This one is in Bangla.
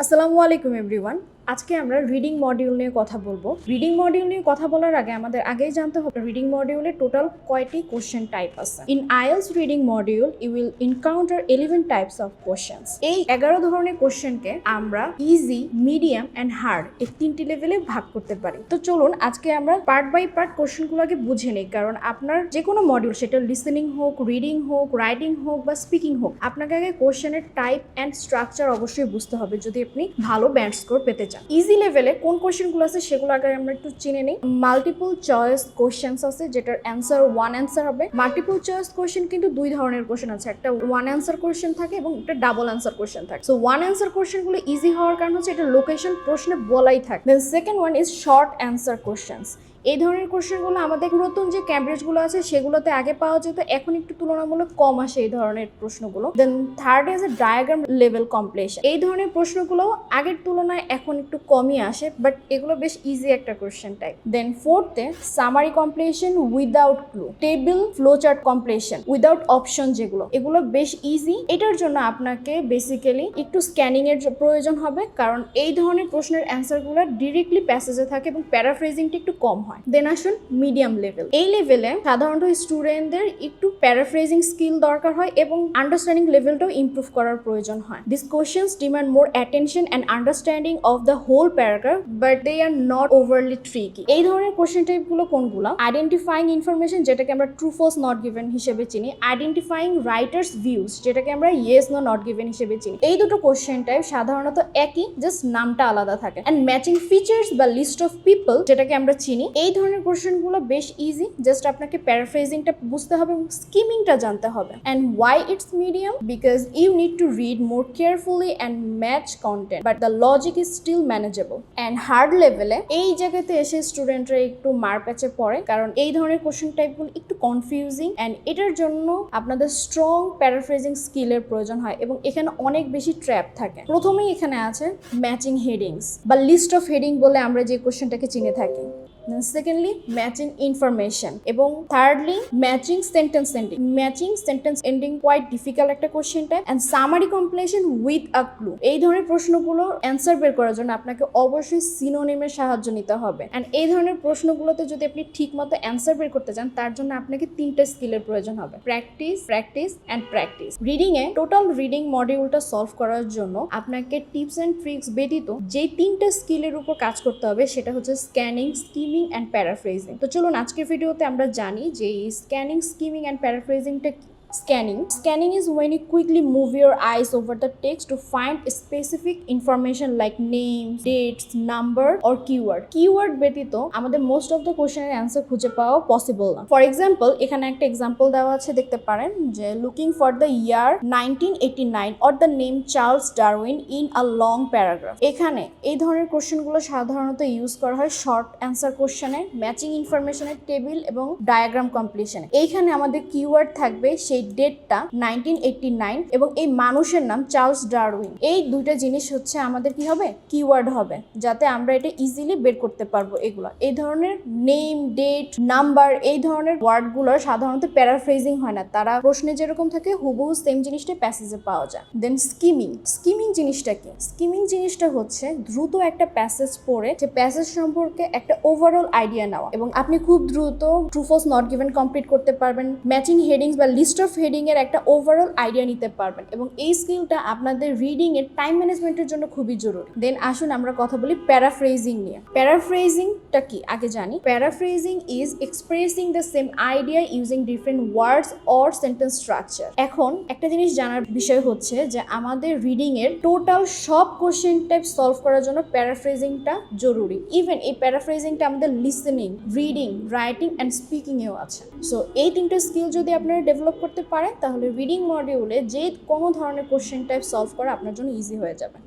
আসসালামু আলাইকুম এভরিওয়ান। আজকে আমরা রিডিং মডিউল নিয়ে কথা বলবো। রিডিং মডিউল নিয়ে কথা বলার আগে আমাদের আগেই জানতে হবে রিডিং মডিউলে টোটাল কয়টি কোশ্চেন টাইপ আছে। In IELTS reading module you will encounter 11 types of questions. এই 11 ধরনের কোশ্চেনকে আমরা ইজি, মিডিয়াম এন্ড হার্ড এই তিনটি লেভেলে ভাগ করতে পারি। তো চলুন আজকে আমরা পার্ট বাই পার্ট কোশ্চেনগুলোকে বুঝে নিই, কারণ আপনার যে কোনো মডিউল, সেটা লিসেনিং হোক, রিডিং হোক, রাইটিং হোক বা স্পিকিং হোক, আপনাকে আগে কোশ্চেনের টাইপ এন্ড স্ট্রাকচার অবশ্যই বুঝতে হবে যদি আপনি ভালো ব্যান্ড স্কোর পেতে চান। ইজি লেভেলে কোন কোশ্চেনগুলো আছে সেগুলো আগে আমরা একটু চিনে নিই। মাল্টিপল চয়েস কোশ্চেন্স আছে যেটার অ্যান্সার ওয়ান অ্যান্সার হবে। মাল্টিপল চয়েস কোশ্চেন কিন্তু দুই ধরনের কোশ্চেন আছে, একটা ওয়ান অ্যান্সার কোশ্চেন থাকে এবং একটা ডাবল অ্যান্সার কোশ্চেন থাকে। সো ওয়ান অ্যান্সার কোশ্চেনগুলো ইজি হওয়ার কারণ হচ্ছে এটা লোকেশন প্রশ্নে বলাই থাকে। Then second one is short answer questions. এই ধরনের কোশ্চেনগুলো আমাদের নতুন যে ক্যামব্রিজগুলো আছে সেগুলোতে আগে পাওয়া যেত, এখন একটু তুলনামূলক কম আসে এই ধরনের প্রশ্নগুলো। Then third is diagram level completion. এই ধরনের প্রশ্নগুলো আগের তুলনায় এখন একটু কমই আসে, বাট এগুলো বেশ ইজি একটা কোশ্চেন টাইপ। দেন ফোর্থে summary completion without clue, table flowchart completion without option, এগুলো বেশ ইজি। এটার জন্য আপনাকে বেসিক্যালি একটু স্ক্যানিং এর প্রয়োজন হবে, কারণ এই ধরনের প্রশ্নের অ্যান্সারগুলো ডিরেক্টলি প্যাসেজে থাকে এবং প্যারাফ্রেজিংটা একটু কম হয়। দেন আসুন মিডিয়াম লেভেল। এই লেভেলে সাধারণত স্টুডেন্টদের একটু প্যারাফ্রেজিং স্কিল দরকার হয় এবং আন্ডারস্ট্যান্ডিং লেভেলটাও ইমপ্রুভ করার প্রয়োজন হয়। This questions demand more attention and understanding of the whole paragraph, but they are not overly tricky. এই ধরনের কোশ্চেন টাইপগুলো কোনগুলো? আইডেন্টিফাইং ইনফরমেশন, যেটাকে আমরা ট্রু ফলস নট গিভেন হিসেবে চিনি। আইডেন্টিফাইং রাইটার্স ভিউজ, যেটাকে আমরা ইয়েস নো নট গিভেন হিসেবে চিনি। এই দুটো কোশ্চেন টাইপ সাধারণত একই, জাস্ট নামটা আলাদা থাকে। অ্যান্ড ম্যাচিং ফিচার্স বা লিস্ট অফ পিপল, যেটাকে আমরা চিনি। এই ধরনের কোশ্চেনগুলো বেশ ইজি, জাস্ট আপনাকে প্যারাফ্রেজিংটা বুঝতে হবে এবং স্কিমিংটা জানতে হবে। And why it's medium? Because you need to read more carefully and match content, but the logic is still manageable. And hard লেভেলে এই জায়গাতে এসে স্টুডেন্টরা একটু মার প্যাচে পড়ে, কারণ এই ধরনের কোশ্চেন টাইপগুলো একটু কনফিউজিং অ্যান্ড এটার জন্য আপনাদের স্ট্রং প্যারাফ্রেজিং স্কিলের প্রয়োজন হয় এবং এখানে অনেক বেশি ট্র্যাপ থাকে। প্রথমেই এখানে আছে ম্যাচিং হেডিংস বা লিস্ট অফ হেডিং বলে আমরা যে কোশ্চেনটাকে চিনে থাকি। সেকেন্ডলি ম্যাচিং ইনফরমেশন এবং thirdly matching sentence ending. Matching sentence ending quite difficult একটা question type. And summary completion with a clue. এই ধরনের প্রশ্নগুলো অ্যান্সার বের করার জন্য আপনাকে অবশ্যই সিনোনিমের সাহায্য নিতে হবে। অ্যান্ড এই ধরনের প্রশ্নগুলোতে যদি আপনি ঠিক মতো অ্যান্সার বের করতে চান, তার জন্য আপনাকে তিনটা স্কিলের প্রয়োজন হবে: practice, practice and practice. Reading a total reading মডিউলটা সলভ করার জন্য আপনাকে টিপস অ্যান্ড ট্রিক্স ব্যতীত যেই তিনটা স্কিলের উপর কাজ করতে হবে সেটা হচ্ছে স্ক্যানিং, স্কিমিং and paraphrasing. তো চলুন আজকের ভিডিওতে আমরা জানি যে স্ক্যানিং, স্কিমিং and paraphrasingটা কি। Scanning is when you quickly move your eyes over the text to find specific information like names, dates, number or keyword. Keyword ব্যতীত আমাদের most of the question এর answer খুঁজে পাওয়া পসিবল না। ফর এক্সাম্পল, এখানে একটা এক্সাম্পল দেওয়া আছে, দেখতে পারেন যে looking for the year 1989 or the name Charles Darwin in a long paragraph. এখানে এই ধরনের কোশ্চেনগুলো সাধারণত ইউজ করা হয় শর্ট অ্যান্সার কোশ্চেনে, ম্যাচিং ইনফরমেশনের টেবিল এবং ডায়াগ্রাম কমপ্লিশনে। এইখানে আমাদের কিওয়ার্ড থাকবে সেই ডেটটা 1989 এবং এই মানুষের নাম চার্লস ডারউইন। এই দুইটা জিনিস হচ্ছে আমাদের কি হবে, কিওয়ার্ড হবে, যাতে আমরা এটা ইজিলি বের করতে পারবো। এগুলো এই ধরনের নেম, ডেট, নাম্বার, এই ধরনের ওয়ার্ডগুলো সাধারণত প্যারাফ্রেজিং হয় না, তারা প্রশ্নে যেরকম থাকে হুবহু সেম জিনিসটা প্যাসেজে পাওয়া যায়। দেন স্কিমিং। স্কিমিং জিনিসটা কি? স্কিমিং জিনিসটা হচ্ছে দ্রুত একটা প্যাসেজ পড়ে সে প্যাসেজ সম্পর্কে একটা ওভারঅল আইডিয়া নেওয়া এবং আপনি খুব দ্রুত true false not given complete করতে পারবেন, ম্যাচিং হেডিংস বা লিস্ট অফ হেডিং এর একটা ওভারঅল আইডিয়া নিতে পারবেন এবং এই স্কিলটা আপনাদের রিডিং এর টাইম ম্যানেজমেন্টের জন্য খুবই জরুরি। দেন আসুন আমরা কথা বলি প্যারাফ্রেজিং নিয়ে। প্যারাফ্রেজিংটা কি আগে জানি। Paraphrasing is expressing the same idea using different words or sentence structure. এখন একটা জিনিস জানার বিষয় হচ্ছে যে আমাদের রিডিং এর টোটাল সব কোশ্চেন টাইপ সলভ করার জন্য প্যারাফ্রেজিংটা জরুরি। ইভেন এই প্যারাফ্রেজিংটা আমাদের listening, reading, writing and speaking এও আছে। সো এই তিনটা স্কিল যদি আপনারা ডেভেলপ করতে পারেন তাহলে রিডিং মডিউলে যে কোনো ধরনের কোশ্চেন টাইপ সলভ করা আপনার জন্য ইজি হয়ে যাবে।